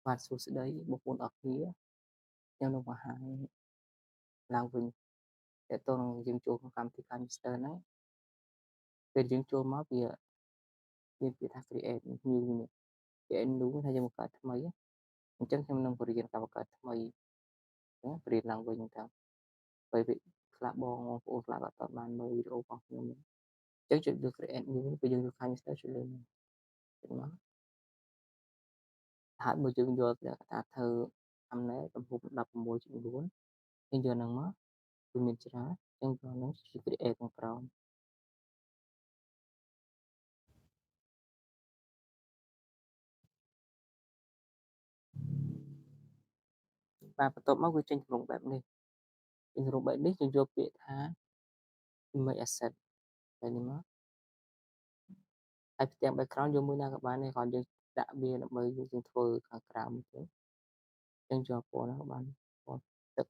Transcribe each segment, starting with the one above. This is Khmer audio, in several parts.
បាទសួស្តីបងប្អូនអរគ្នាខ្ញុំនឹងបង្ហាញឡើងវិញទាក់ទងនឹងយើងចូលក្នុងកម្មវិធី Time Master ហ្នឹងពេលយើងចូលមកវាមានពាក្យថា create new នេះ create new ថាយើងបង្កើតថ្មីអញ្ចឹងខ្ញុំនឹងបរៀនការបង្កើតថ្មីណាបរៀនឡើងវិញទៅពេលវាខ្លះបងប្អូនខ្លះក៏អត់បានមើលវីដេអូរបស់ខ្ញុំអញ្ចឹងចុចលើ create new ពេលយើងចូល Time Master ចុចលើនេះចុចមកហើយបើយើងយកពាក្យថាធ្វើ thumbnail ទំហំ16.4យើងយកហ្នឹងមកវាមានច្រើនអញ្ចឹងយកហ្នឹងជា create ខាងក្រោម បាទបន្ទាប់មកវាចេញទម្រង់បែបនេះចេញទម្រង់បែបនេះយើងយកពាក្យថា image asset បែបនេះមកហើយផ្ទាំង background យកមួយណាក៏បានដែរគ្រាន់យើងដាក់វាដើម្បីយើងធ្វើខាងក្រៅមួយទៀតយើងយកពណ៌ណាក៏បានពណ៌ទឹក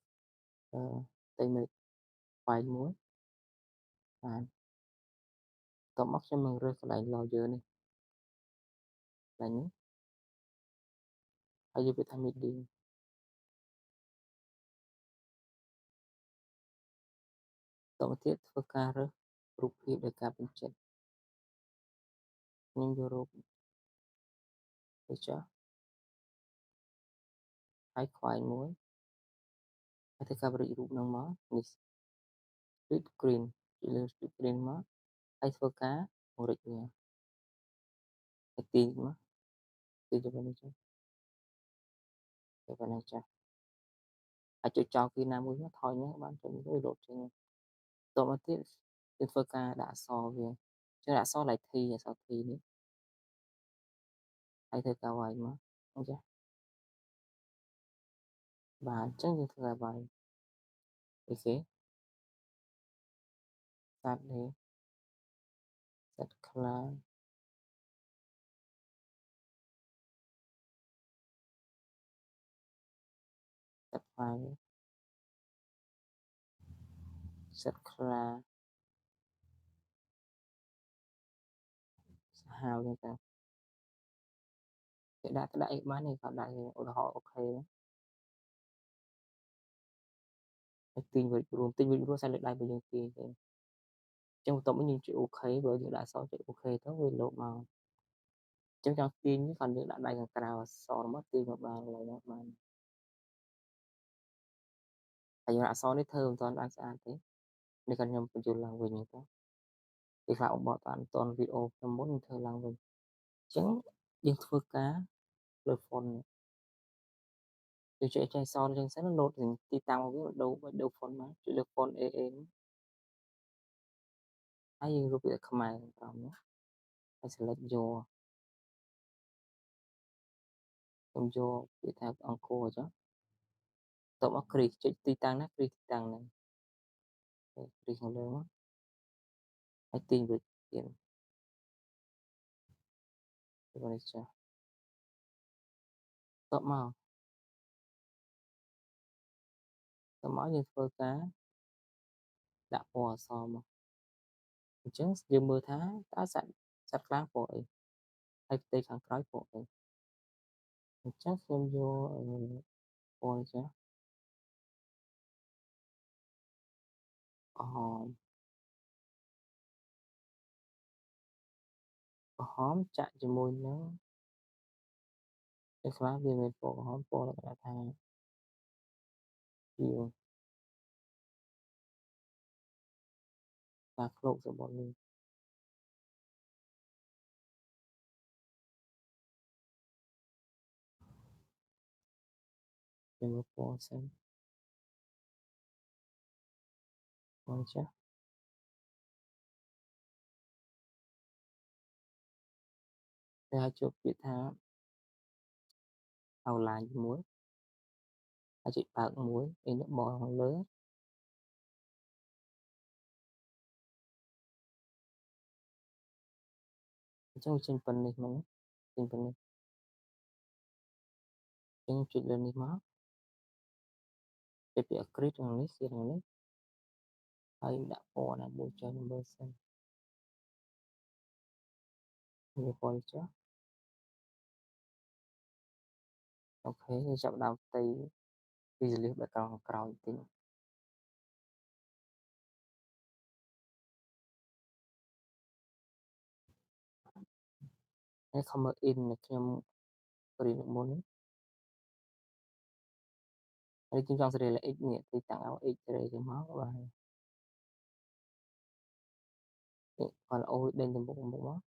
ផ្ទៃមេឃស្វែងមួយបាទបន្ទាប់មកខ្ញុំនឹងរើសកន្លែង layer នេះកន្លែងនេះហើយយកពាក្យថា media បន្តមកទៀតធ្វើការរើសរូបភាពដោយការបញ្ជាក់ខ្ញុំយករូបទៅចុះហើយខ្វែងមួយហើយធ្វើការបរិចរូបហ្នឹងមកនេះ split screen ពីលើ split screen មកហើយធ្វើការពង្រីកវាឲ្យទាញមកទាញទៅវិញចុះទៅប៉ុណ្ណឹងចាស់អាចចុចចោលគឺណាមួយមកថយមកបានចុចមួយលោតចេញបន្តមកទៀតយើងធ្វើការដាក់អក្សរវាចឹងដាក់អក្សរ like T អក្សរ T នេះហើយធ្វើការវាយមកអញ្ចឹងបាទអញ្ចឹងយើងធ្វើការវាយអូខេសាត់នេះសាត់ខ្លាសាត់ខ្លាសាត់ខ្លាសាហាវហ្នឹងតាគេដាក់អីបានទេគាត់ដាក់ឧទាហរណ៍អូខេហើយទាញវិចរួមទាញវិចរួមសាច់លើដៃរបស់យើងទាញទៅចឹងបន្ទាប់មកយើងចុចអូខេបើយើងដាក់អក្សរចុចអូខេទៅវាលោតមកចឹងចង់ទាញគាត់យើងដាក់ដៃខាងក្រៅអក្សរមកទាញមកបានកន្លែងហ្នឹងបានហើយយើងអក្សរនេះធ្វើមិនទាន់បានស្អាតទេនេះគាត់ខ្ញុំបញ្យល់ឡើងវិញទៅពេលខ្លះបកតាន់តនវីដេអូខ្ញុំមុនខ្ញុំធ្វើឡើងវិញអញ្ចឹងយើងធ្វើការលើ font យើងចុចចែកសអញ្ចឹងសិនឡូតទីតាំងរបស់វាដូរ font មកចុចលើ font AA ហើយយើងរកពាក្យខ្មែរខាងក្រោមនោះហើយ select យកខ្ញុំយកពាក្យថាអង្គរអញ្ចឹងបន្ទាប់មកគ្រីសចុចទីតាំងណាគ្រីសទីតាំងហ្នឹងគ្រីសខាងលើមកហើយទាញវាទៀតទៅនេះចាស់បន្ទាប់មកយើងធ្វើការដាក់ពណ៌អក្សរមកអញ្ចឹងយើងមើលថាតើសត្វខ្លាពណ៌អីហើយផ្ទៃខាងក្រោយពណ៌អីអញ្ចឹងខ្ញុំយកពណ៌នេះចាស់ក្រហមក្រហមចាក់ជាមួយនឹងពេលខ្លះវាមានពណ៌ក្រហមពណ៌គេថាជាការឃ្លោករបស់នេះខ្ញុំមើលពណ៌សិនពណ៌ចាស់តែឲ្យជួបពាក្យថា outline ជាមួយហើយចុចបើកមួយឯនេះបនខាងលើអញ្ចឹងចេញប៉ុណ្នេះមកចេញប៉ុណ្នេះអញ្ចឹងចុចលើនេះមកចុចពាក្យ acrylic ខាងនេះសៀនខាងនេះហើយដាក់ពណ៌ណាមួយចុះមើលសិនវាពណ៌នេះចុះ អូខេយើងចាប់ផ្ដើមផ្ទៃ visualize background ខាងក្រោយបន្តិចហើយ Comer in ដែលខ្ញុំ print មុនហើយខ្ញុំចង់ select x នេះទីតាំងឲ្យ x សេរីចេញមកបាទនេះគាត់អូយដេញទៅមុខមក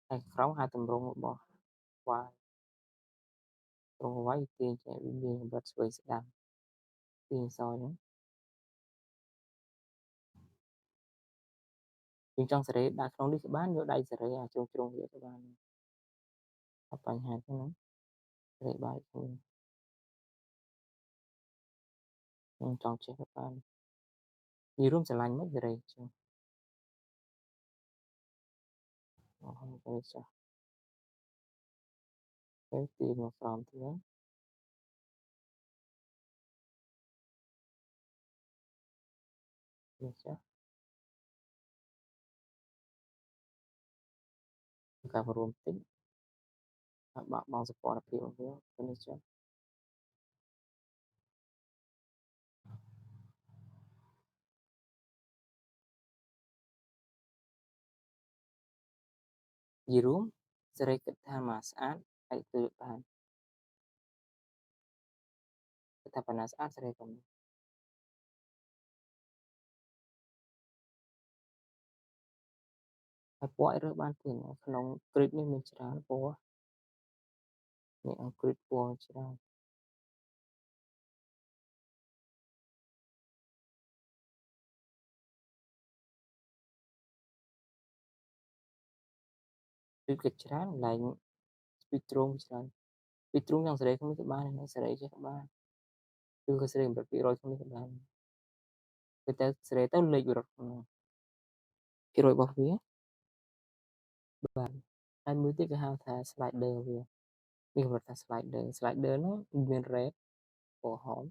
ហើយក្រោមហៅតម្រងរបស់ y ទម្រង់ y ទាញចេញវាមានកម្រិតស្វែងស្ដាំទាញសហ្នឹងយើងចង់សេរីដាក់ក្នុងនេះក៏បានយកដៃសេរីអាចជ្រុងវាក៏បានអត់បញ្ហាទេណាសេរីបាយខ្លួនខ្ញុំចង់ចេះក៏បាននិយាយរួមស្រឡាញ់មិនសេរីចឹងអូសេរីចាស់ទៅទាញមកក្រោមទៀតនេះចាស់ការរួមតិចហើយបាក់បង់សពរភាពរបស់វានេះចាស់និយាយរួមសេរីគិតថាមកស្អាតហើយគឺបានគិតថាបណ្ណាស្អាតសេរីប៉ុណ្ណឹងហើយពណ៌ឲ្យរើសបានទៀតក្នុង grid នេះមានច្រើនពណ៌នេះអង្គ grid ពណ៌ច្រើនគឺគិតច្រើនកន្លែង spectrum ច្រើន spectrum ចង់សេរីក្នុងនេះក៏បានហើយសេរីចេះក៏បានគឺក៏សេរីកម្រិត200ក្នុងនេះក៏បានគឺទៅសេរីទៅលេខវិរុទ្ធក្នុងភាគរយរបស់វាបាទហើយមួយទៀតគេហៅថា slider វានេះកម្រិតថា slider នោះមាន red ពណ៌ហម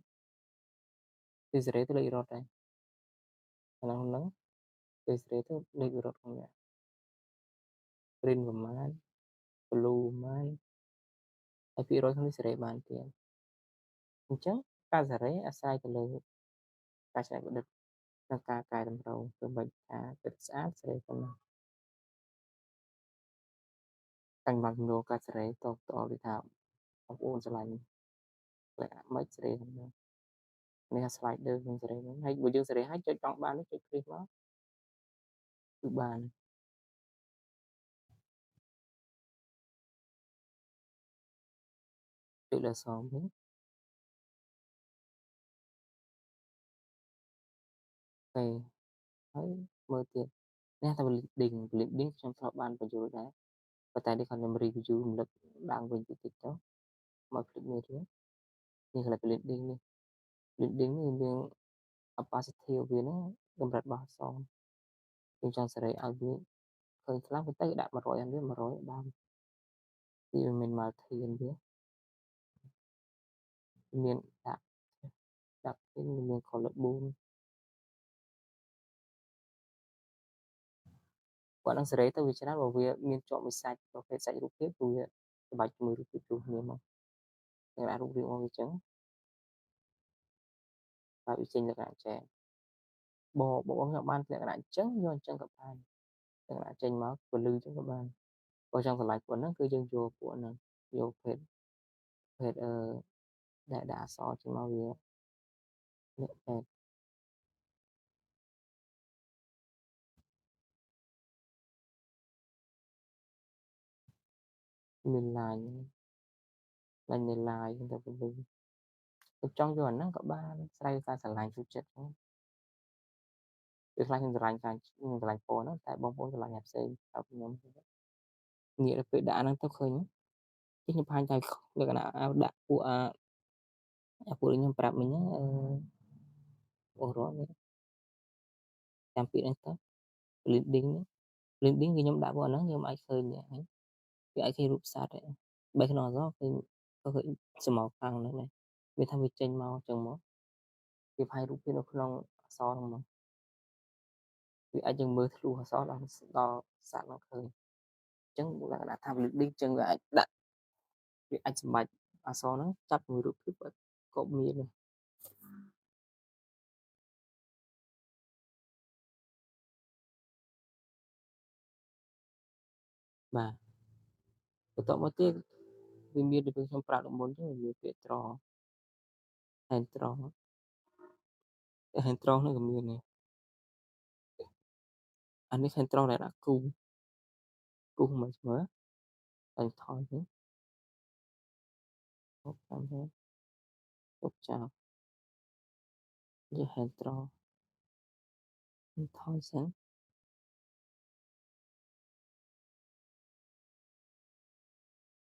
គឺសេរីទៅលេខវិរុទ្ធដែរក្នុងហ្នឹងគឺសេរីទៅលេខវិរុទ្ធក្នុងវា green ប្រមាណ blue ប្រមាណហើយភាគរយក្នុងនេះសេរីបានទៀតអញ្ចឹងការសេរីអាស្រ័យទៅលើការច្នៃប្រឌិតនិងការកែតម្រូវធ្វើម៉េចថាគិតស្អាតសេរីប៉ុណ្ណឹងតាំងបានចំនួនការសេរីតបតដូចថាបងប្អូនស្រឡាញ់លក្ខណៈម៉េចសេរីហ្នឹងនេះអា slider នឹងសេរីហ្នឹងហើយបើយើងសេរីហើយចុចចង់បានចុចគ្លីកមកគឺបានចុចលើអក្សរវិញអូខេហើយមើលទៀតនេះថា blending ខ្ញុំធ្លាប់បានបញ្ចូលដែរប៉ុន្តែនេះគាត់ខ្ញុំ review រំលឹកឡើងវិញតិចតិចទៅមកคลิกមើលទៀតនេះកន្លែង blending នេះ blending នេះយើង opacity របស់វាហ្នឹងកម្រិតរបស់អក្សរយើងចង់សេរីឲ្យវាឃើញខ្លាំងទៅដាក់100អានវា100បានវាមាន multi អានវាមានដាក់មាន color 4គាត់នឹងសេរីទៅវាច្រើនព្រោះវាមានជាប់មួយសាច់ប្រភេទសាច់រូបភាពព្រោះវាក្បាច់ជាមួយរូបភាពជួសគ្នាមកយើងដាក់រូបរាងមកវាចឹងបើវាចេញលក្ខណៈចែបងខ្ញុំបានលក្ខណៈអញ្ចឹងយកអញ្ចឹងក៏បានលក្ខណៈចេញមកពន្លឺចឹងក៏បានបើចង់ឆ្លាញ់ពួកហ្នឹងគឺយើងយកពួកហ្នឹងយកភេទដែលដាក់អក្សរចេញមកវានេះមាន line នៃ line ទៅពន្លឺខ្ញុំចង់យកអាហ្នឹងក៏បានស្រាវការឆ្លាញ់ចូលចិត្តហ្នឹងពេលខ្លះខ្ញុំឆ្លាញ់ការខ្ញុំឆ្លាញ់ពណ៌ហ្នឹងតែបងប្អូនឆ្លាញ់អាផ្សេងតែខ្ញុំងាកទៅពេលដាក់ហ្នឹងទៅឃើញខ្ញុំបង្ហាញតែលក្ខណៈដាក់ពួកពួកខ្ញុំប្រាប់មិញហ្នឹងអូរ៉នេះតាមពាក្យហ្នឹងទៅ blending នេះ blending គឺខ្ញុំដាក់ពួកអាហ្នឹងខ្ញុំអាចឃើញហ្នឹងវាអាចឃើញរូបសត្វដែរបើក្នុងអក្សរឃើញក៏ឃើញស្មៅខាងហ្នឹងដែរវាថាវាចេញមកអញ្ចឹងមកវាផាយរូបភាពនៅក្នុងអក្សរហ្នឹងមកវាអាចយើងមើលធ្លុះអក្សរដល់សត្វហ្នឹងឃើញ ចឹងលក្ខណៈថា leading ចឹងវាអាចដាក់វាអាចសម្បាច់អក្សរហ្នឹងចាប់មួយរូបភាពក៏មានដែរបាទបន្ទាប់មកទៀតវាមានដូចខ្ញុំប្រាប់ដំបូងចឹងវាមានពាក្យត្រហែនត្រហែនត្រហ្នឹងក៏មានដែរអានេះហែនត្រដែលដាក់គូមិនស្មើហើយថយទៅហូបតាមទៅទុកចោលវាហែនត្រថយសិន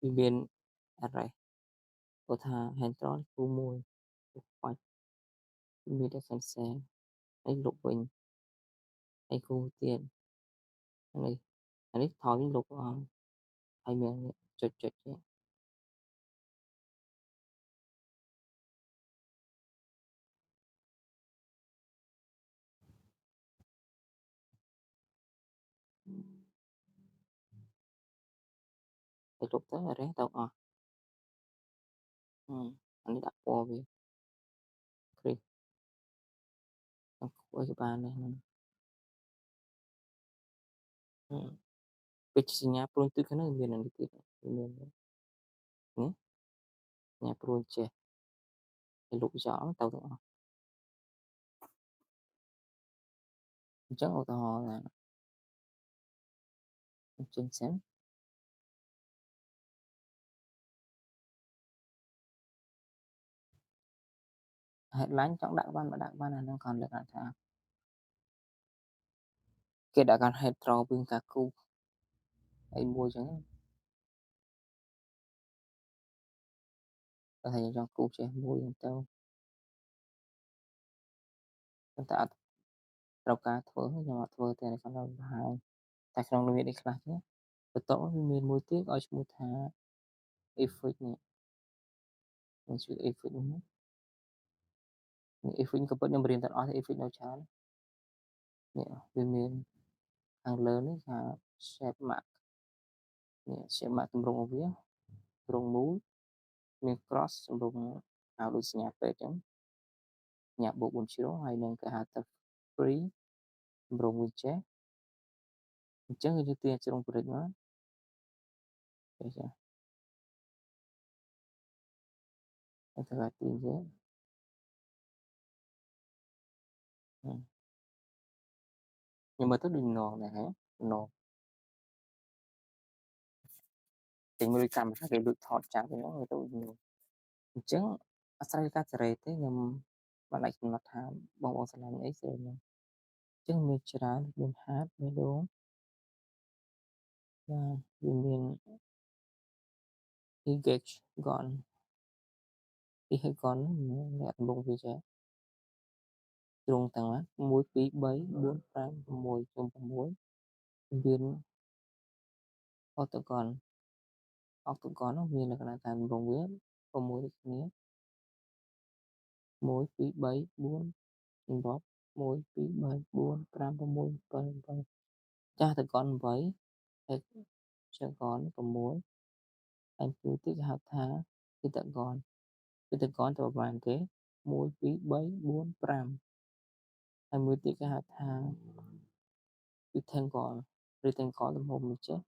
វាមាន array ព្រោះថាហែនត្រគូមួយបាច់មានតែ cancel ហើយលុបវិញហើយគូទៀតអានេះថយវិញលុបអស់ហើយមានចុចទៀតហើយលុបទៅ array ទៅអស់អានេះដាក់ពណ៌វាគ្រីសដល់គួរឲ្យបានដែរហ្នឹងពេជ្រសញ្ញាព្រួញទឹកហ្នឹងមានអានេះទៀតមានណាសញ្ញាព្រួញចេះហើយលុបចោលទៅទាំងអស់អញ្ចឹងឧទាហរណ៍ថាចេញសិន headline ចង់ដាក់បានបើដាក់បានអាហ្នឹងគ្រាន់លក្ខណៈថាគេដាក់ការ head draw ពីការគូអីមួយចឹងតែថាយើងចង់គូចេះមួយហ្នឹងទៅប៉ុន្តែអត់ត្រូវការធ្វើខ្ញុំអត់ធ្វើទេខ្ញុំនៅបង្ហាញតែក្នុងនោះមានអីខ្លះទេបន្ទាប់មកវាមានមួយទៀតឲ្យឈ្មោះថា effect នេះមានชื่อ effect នេះ effect ក៏ពិតខ្ញុំរៀនទាំងអស់ទេ effect នៅច្រើននេះវាមានខាងលើនេះថា shape mark នេះ shape mark ទម្រង់របស់វាទម្រង់មូលមាន cross ទម្រង់ហៅដូចសញ្ញាពេទ្យចឹងសញ្ញាបូក4ជ្រុងហើយនឹងគេហៅថា free ទម្រង់វាចេះអញ្ចឹងយើងទាញជ្រុង break មកចេះចាហើយត្រូវឲ្យទាញវាខ្ញុំមើលទៅដូចនងដែរហ៎នងចេញមកដូចកាមេរ៉ាគេលួចថតចាប់ហ្នឹងមើលទៅដូចនងអញ្ចឹងអាស្រ័យការសេរីទេខ្ញុំមិនអាចកំណត់ថាបងស្រឡាញ់អីសេរីហ្នឹងអញ្ចឹងមានច្រើនមានហាត់មានដងបាទវាមាន engage កន engage កនអ្នកទម្រង់វាចេះជ្រុងទាំង1 2 3 4 5 6ជុំ6មាន octagon octagon នោះមានលក្ខណៈថាទម្រង់វា6ដូចគ្នា1 2 3 4សម្រាប់1 2 3 4 5 6 7 8ចាស់ទៅកន8ហើយចាស់កន6ហើយគឺទីគេហៅថាពីតកនពីតកនទៅប្រហែលគេ1 2 3 4 5ហើយមួយទៀតគេហៅថា rectangle rectangle ទំហំនេះចេះ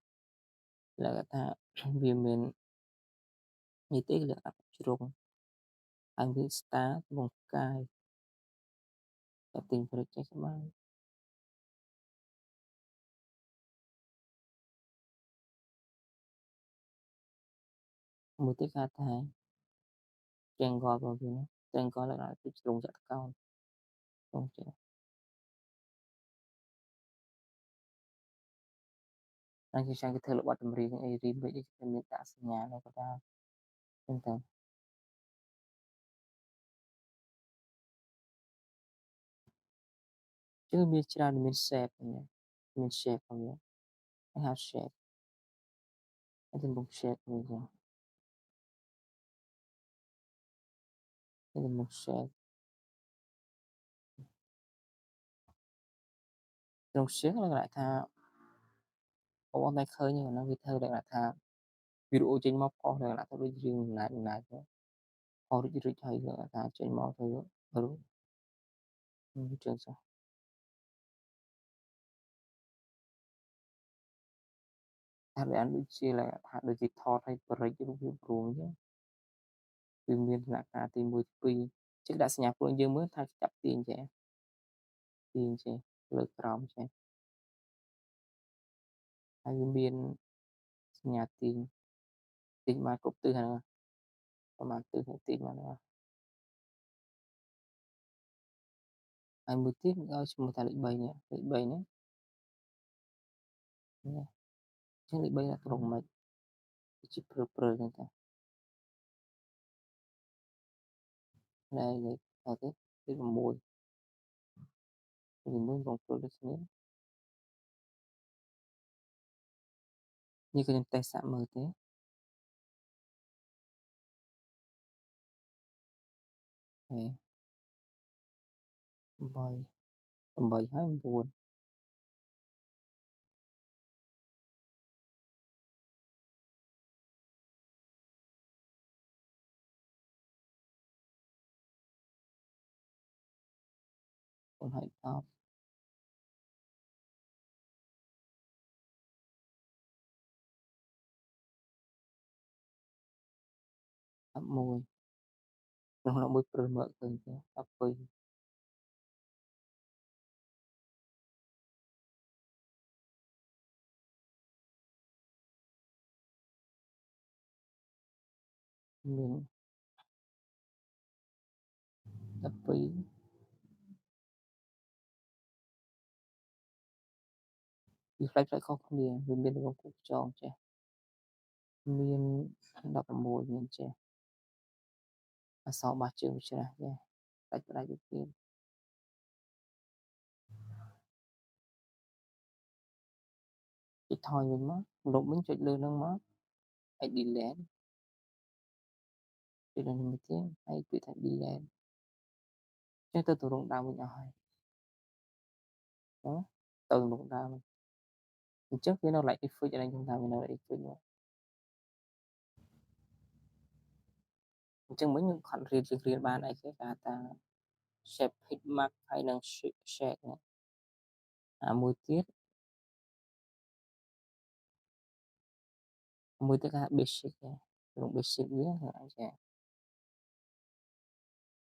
លក្ខណៈថាវាមាននេះទេលក្ខណៈជ្រុងហើយវា star ទម្រង់ផ្កាយតែទិញព្រិចចេះក្បាលមួយទៀតគេហៅថា triangle របស់វា triangle លក្ខណៈជាជ្រុងចតុកោណជ្រុងចេះហើយគេចាំគេធ្វើរបត់ចម្រៀងអី remix អីគេមានដាក់សញ្ញានៅកណ្ដាលចឹងទៅគឺមានច្រើនមាន shape មាន shape របស់វាគេហៅ shape ហើយទម្រង់ shape មួយចឹងហើយទម្រង់ shape ទម្រង់ shape លក្ខណៈថា Ủa, nay khơi nhưng mà nó viết thơ đang là tha video trên móc có đang là tao đối riêng lại thôi. Có rich hay là tha trên móc thôi. Ừ, trường sao? Tha để ăn chia là thaដូចជាថតឲ្យបរិចរូបភាពរួមអញ្ចឹងគឺមានដំណាក់កាលទី1ទី2ចឹងដាក់សញ្ញាព្រួយយើងមើលថាចាប់ទាញចេះទាញចេះលើកក្រោមចេះហើយវាមានសញ្ញាទាញទាញមកគ្រប់ទិសហ្នឹងប្រហែលទិសនេះទាញមកហ្នឹងហើយមួយទៀតឲ្យឈ្មោះថាលេខ3នេះលេខ3នេះនេះចឹងលេខ3ដាក់ក្នុងម៉េចជាព្រើហ្នឹងតាហើយលេខអត់ទេលេខ6លេខ6ក្នុងព្រើដូចគ្នានេះគឺខ្ញុំតេស្តសាកមើលទេហេ8 8ហើយ99ហើយ10 11ក្នុង11ព្រើមើលឃើញទេ12មាន12វាខ្លីៗខុសគ្នាវាមានរងគូចងចេះមាន16មានចេះអក្សរបាសជើងវាច្រាស់ចេះផ្ដាច់វាទៀតចុចថយវិញមកលុបវិញចុចលើហ្នឹងមកហើយ delete ចុចលើនេះមួយទៀតហើយពាក្យថា delete ចឹងទៅទម្រង់ដើមវិញអស់ហើយណាទៅទម្រង់ដើមអញ្ចឹងវានៅ like effect អីខ្ញុំថាវានៅ effect មកអញ្ចឹងមិញខ្ញុំខំរៀនបានអីគេគេហៅថា shape hit mark ហើយនិង shade នេះមួយទៀតគេហៅ basic នេះក្នុង basic វាអាចចា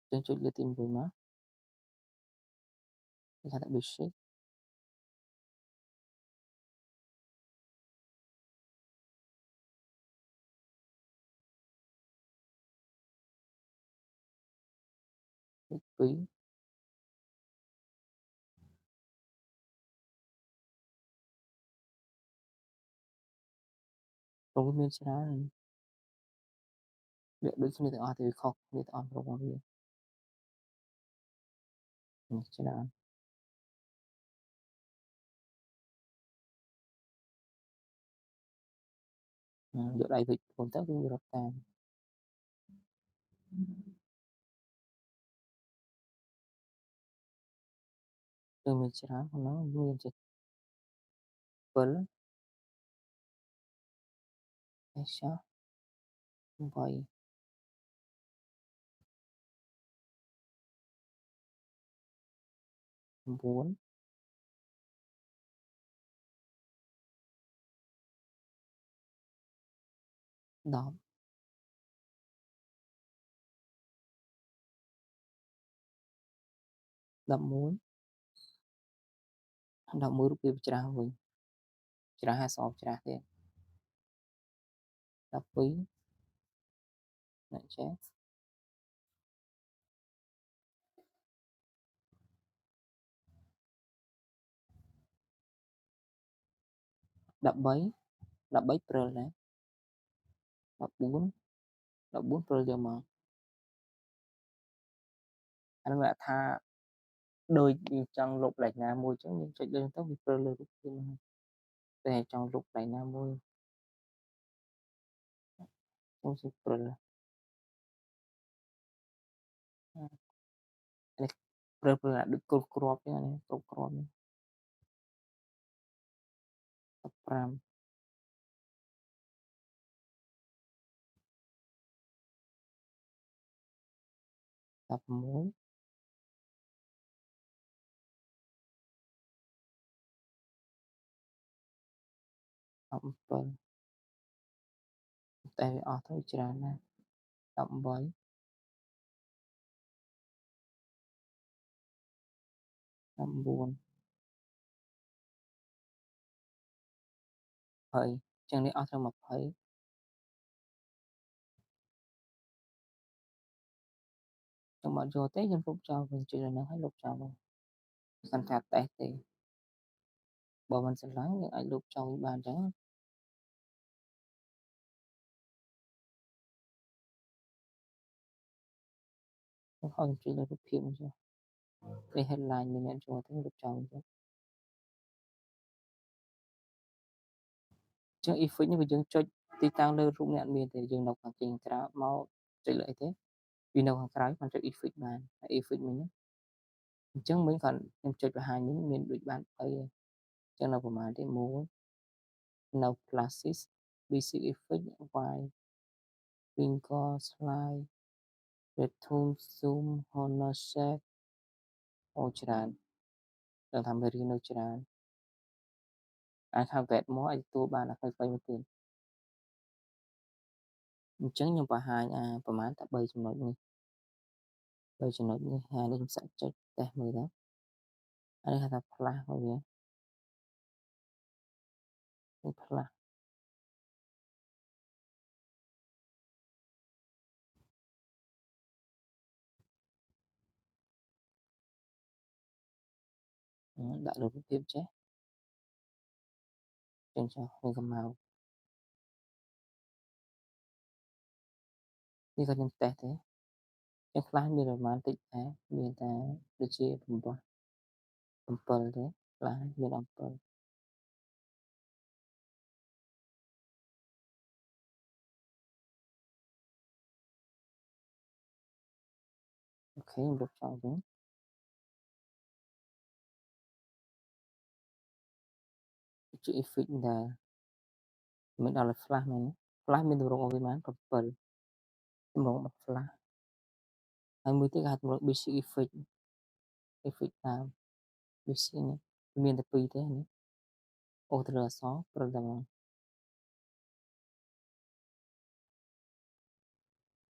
ចឹងចុចលើទី1មកគេហៅថា basic លេខ2ព្រោះវាមានច្រើនវាដូចគ្នាទាំងអស់តែវាខុសគ្នាទាំងអស់របស់វាមានច្រើនយកដៃវិចខ្លួនទៅគឺវារត់តាមគឺមានច្រើនក្នុងហ្នឹងមានចេះ7 6 8 9 10 11 11រូបភាពច្រាស់វិញច្រាស់អក្សរច្រាស់ទៀត12អ្នកចេះ13 13ព្រិលដែរ14 14ព្រិលយកមកអានោះគេថាដូចវាចង់លុបកន្លែងណាមួយចឹងយើងចុចលើទៅវាព្រិលលើរូបភាពហ្នឹងតែចង់លុបកន្លែងណាមួយចូលជាព្រិលនេះព្រិលដូចគ្រប់គ្រាប់ចឹងនេះគ្រប់គ្រាប់នេះ15 16 17 តែវាអស់ទៅច្រើនណាស់18 19 20ចឹងនេះអស់ត្រឹម20ខ្ញុំអត់យកទេខ្ញុំលុបចោលវិញចុចលើហ្នឹងហើយលុបចោលវិញកាន់តែតេស្តទេបើមិនស្រឡាញ់យើងអាចលុបចោលវិញបានចឹងខ្ញុំខំចុចលើរូបភាពនេះចុះនេះ headline មានអ្នកចូលទៅលុបចោលវិញចឹងeffect នេះបើយើងចុចទីតាំងលើរូបនេះអត់មានទេយើងនៅខាងជើងក្រោមមកចុចលើអីទេវានៅខាងក្រោយបានចុច effect បានហើយ effect មិញហ្នឹងអញ្ចឹងមិញគាត់ខ្ញុំចុចបង្ហាញមិញមានដូចបាន20ឯងចឹងនៅប្រហែលទេ1នៅ classes basic effect y finger slide retool zoom honor set អូច្រើនដល់ថាមេរៀននៅច្រើនអាចហៅ get មកអាចទទួលបានអាខ្លីៗមកទៀតអញ្ចឹងខ្ញុំបង្ហាញប្រហែលតែ3ចំណុចនេះ3ចំណុចនេះហើយនេះខ្ញុំសាកចុចតេស្តមើលទៅអានេះហៅថា flash របស់វានេះ flash ដាក់រូបភាពចេះចឹងចុះនេះក៏មកនេះក៏ខ្ញុំតេស្តទេចឹងខ្លះមានប្រហែលតិចដែរមានតែដូចជា7 7ទេខ្លះមាន7អូខេខ្ញុំលុបចោលវិញជា effect ដែរមិនដល់ flash មែន flash មានទម្រង់របស់វាបាន7ទម្រង់បិទ flash ហើយមួយទៀតគេហៅទម្រង់ basic effect effect តាម basic នេះមានតែ2ទេនេះអូសទៅលើអក្សរព្រឹកតែមក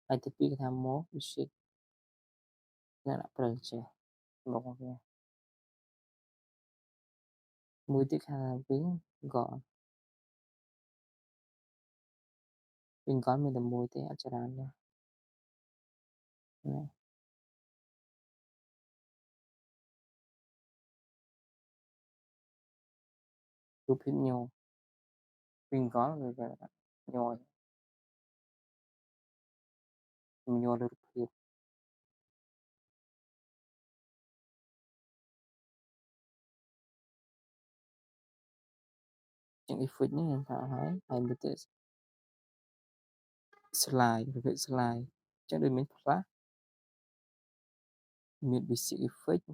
ហើយទី2គេថា more basic អ្នកដាក់ព្រឹកចេះទម្រង់របស់វាមួយទៀតគេហៅ wing god wing god មានតែមួយទេអត់ច្រើនទេណារូបភាពញ័រ wing god វាញ័រញ័រលើរូបភាពជាង effect នេះខ្ញុំថាហើយមួយទៀត slide ប្រភេទ slide ចឹងដូចមាន flash មាន basic effect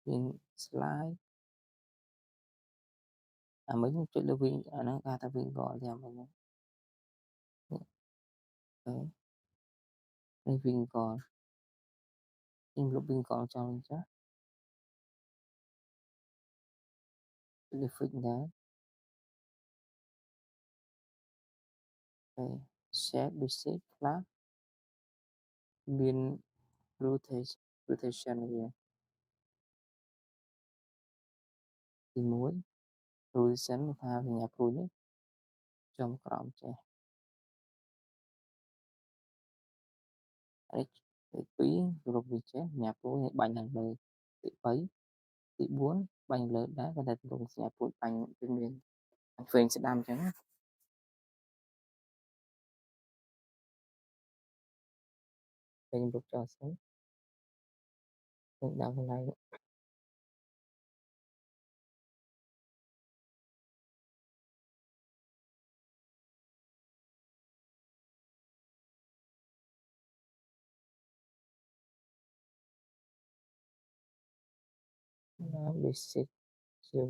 មាន slide អាមិញខ្ញុំចុចលើ wing អាហ្នឹងគេហៅថា wing god ទេអាមិញហ្នឹងអូនេះ wing god ខ្ញុំលុប wing god ចោលវិញចា effect ដែរហើយ shape basic flash មាន rotation វាទី1 rotation ថាសញ្ញាព្រួយនេះចុងក្រោមចេះហើយទី2រូបវាចេះសញ្ញាព្រួយបាញ់ខាងលើទី3ទី4បាញ់លើដែរគាត់តែទម្រង់សញ្ញាព្រួយបាញ់វាមានឆ្វេងស្ដាំអញ្ចឹងពេលខ្ញុំលុបចោលសិនខ្ញុំដាក់កន្លែង basic ជា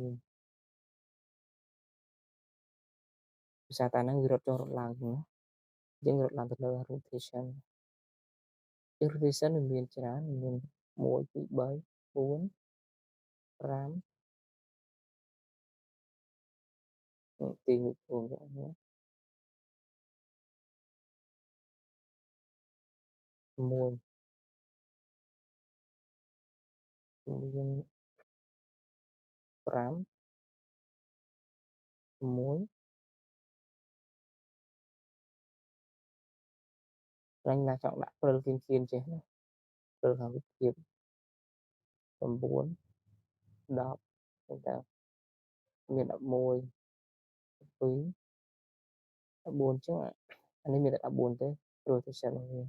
ភាសាតែហ្នឹងវារត់ចុះរត់ឡើងណាយើងរត់ឡើងទៅលើ rotation irritation វាមានច្រើនវាមាន1 2 3 4 5ទីមួយខ្លួនទាំងអស់ 6 មាន5 6ខ្លាញ់ណាស់ចង់ដាក់ព្រិលគៀនៗចេះណាព្រិលខាងវិទ្យា9 10ចឹងទៅមាន11 12 14ចឹងអានេះមានតែ14ទេ rotation របស់វា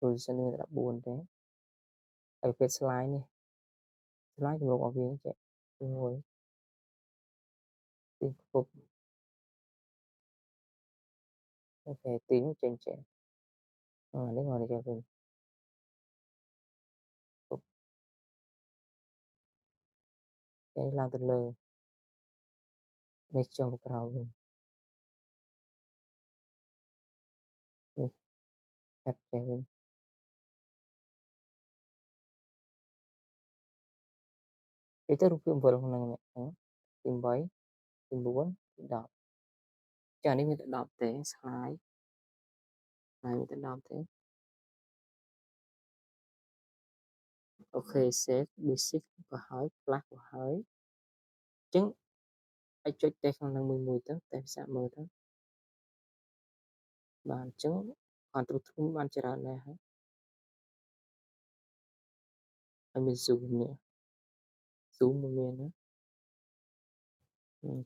rotation មានតែ14ទេហើយពេល slide នេះ slide គម្រប់របស់វាចេះទី1ទីគប់អូខេទីនោះចេញចេះអានេះមកនេះចេះវិញគប់ចេញឡើងទៅលើនេះចុះទៅក្រោមវិញនេះកាត់ចេះវិញគេទៅរូបភាពអំបិលក្នុងនេះទី8ទី9ទី10ចានេះមានតែ10ទេ slide ហើយមានតែ10ទេអូខេ save basic ក៏ហើយ flash ក៏ហើយអញ្ចឹងអាចចុចតេស្តក្នុងនឹងមួយទៅតេស្តសាកមើលទៅបាទអញ្ចឹងគាត់ទ្រុឌធ្ងន់បានច្រើនដែរហើយមាន zoom នេះ zoom មិនមានណា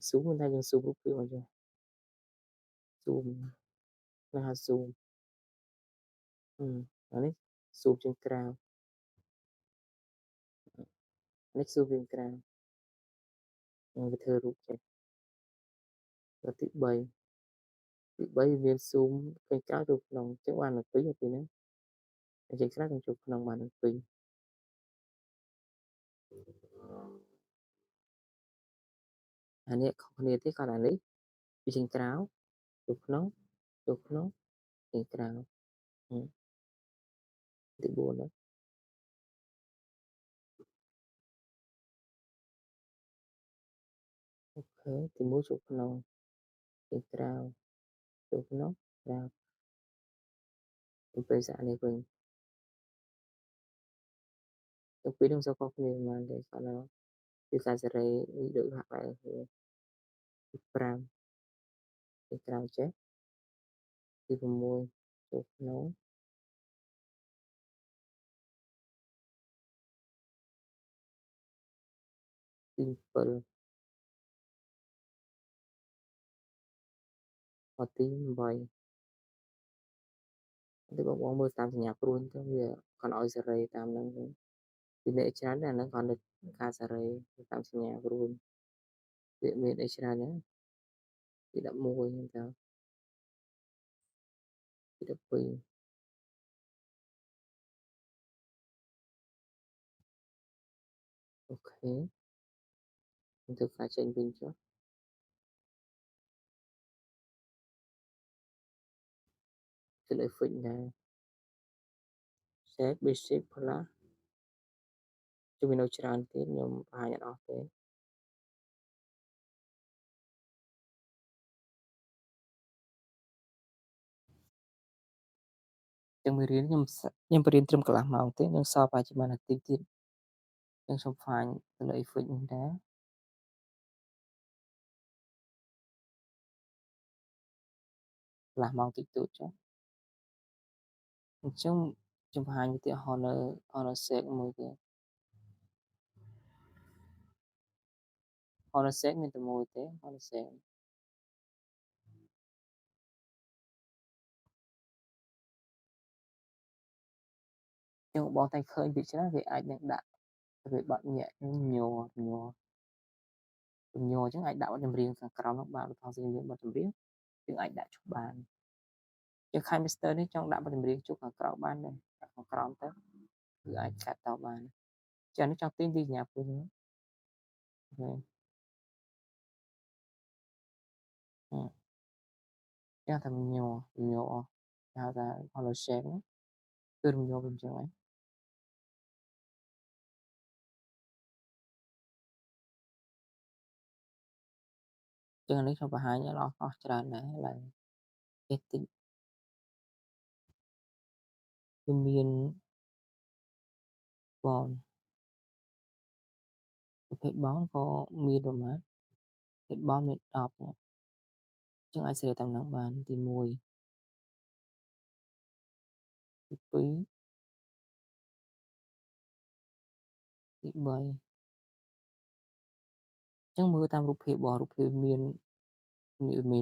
zoom មិនថាយើង zoom រូបភាពអញ្ចឹង zoom ណា zoom អានេះ zoom ជាងក្រៅនេះ zoom ជាងក្រៅវាធ្វើរូបចេះទី3ទី3មាន zoom ឃើញក្រៅទៅក្នុងអញ្ចឹងបានដល់2ទីហ្នឹងអញ្ចឹងក្រៅនឹងចូលក្នុងបានដល់2អានេះខុសគ្នាទេគាត់អានេះវាជាងក្រៅចូលក្នុងចូលក្នុងជាងក្រៅទី4ហ្នឹងអូខេទី1ចូលក្នុងជាងក្រៅចូលក្នុងក្រៅទៅពេលសាកនេះវិញទាំងពីរនឹងសូវខុសគ្នាប៉ុន្មានទេគាត់ណាគឺការសេរីដូចហាក់ដែរគ្នាទី5ជាងក្រៅចេះទី6ចូលក្នុងទី7មកទី8ទីបងប្អូនមើលតាមសញ្ញាព្រួញទៅវាគាត់ឲ្យសេរីតាមហ្នឹងវិញពីអ្នកច្រើនអាហ្នឹងគាត់នឹកការសេរីតាមសញ្ញាព្រួញវាមានអីច្រើនណាទី11ហ្នឹងទៅទី12អូខេទៅការចេញវិញចុះទៅលើ fix ដែរ save basic plus គឺមាននៅច្រើនទៀតខ្ញុំបង្ហាញអត់អស់ទេចឹងមេរៀនខ្ញុំបរៀនត្រឹមកន្លះម៉ោងទេនឹងសល់ប្រហែលជា1នាទីទៀតចឹងសូមថ្លែងទៅលើ fix នេះដែរកន្លះម៉ោងតិចតួចចុះអញ្ចឹងខ្ញុំបង្ហាញឧទាហរណ៍នៅ honor set មួយទៀត honor set មានតែមួយទេ honor set ចឹងបងតែឃើញវាច្រើនវាអាចនឹងដាក់វាបត់ញាក់ញ័រញ័រញ័រចឹងអាចដាក់បទចម្រៀងខាងក្រោមនោះបានឧទាហរណ៍ស្អីមានបទចម្រៀងយើងអាចដាក់ចុះបានជាង Kindmaster នេះចង់ដាក់បទចម្រៀងជុំខាងក្រោមបានដែរដាក់ខាងក្រោមទៅគឺអាចកាត់តបានចានេះចង់ទាញទីសញ្ញាពុះហ្នឹងចាតែញ័រអស់ គេហៅថា hollow shape ហ្នឹងគឺរំយោលវាអញ្ចឹងឯងចឹងអានេះខ្ញុំបង្ហាញអស់ច្រើនដែរឡើយតិចតិចគឺមានបនប្រភេទបនក៏មានប្រមាណប្រភេទបនមាន10ហ្នឹងចឹងអាចស្រាវតាមហ្នឹងបានទី1ទី2ទី3ចឹងមើលតាមរូបភាពបងរូបភាពមាន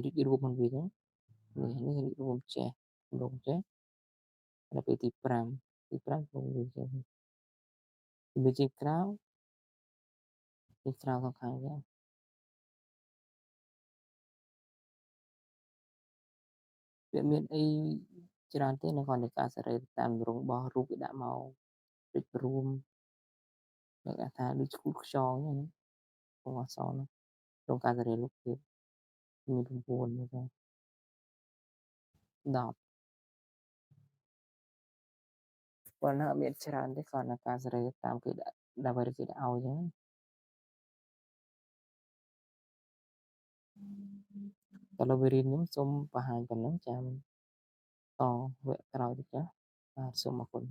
រីករួមហ្នឹងវិញនេះរីករួមចេះរំចេះដល់ពេលទី5ទី5ក្នុងវាចេះវាជាក្រៅខាងវិញវាមានអីច្រើនទេនៅគ្រាន់តែការសេរីតាមទម្រង់របស់រូបគេដាក់មករីករួមគេថាដូចឈូតខ្យងហ្នឹងពណ៌អក្សរហ្នឹងក្នុងការសេរីរូបភាពមាន9ហ្នឹងទៅ10ប៉ុន្តែអត់មានច្រើនទេគ្រាន់តែការសេរីតាមគេដាក់ដើម្បីគេដាក់ឲ្យចឹងតែលើមេរៀនខ្ញុំសូមបង្ហាញប៉ុណ្ណឹងចាំតវគ្គក្រោយទៀតចា៎បាទសូមអរគុណ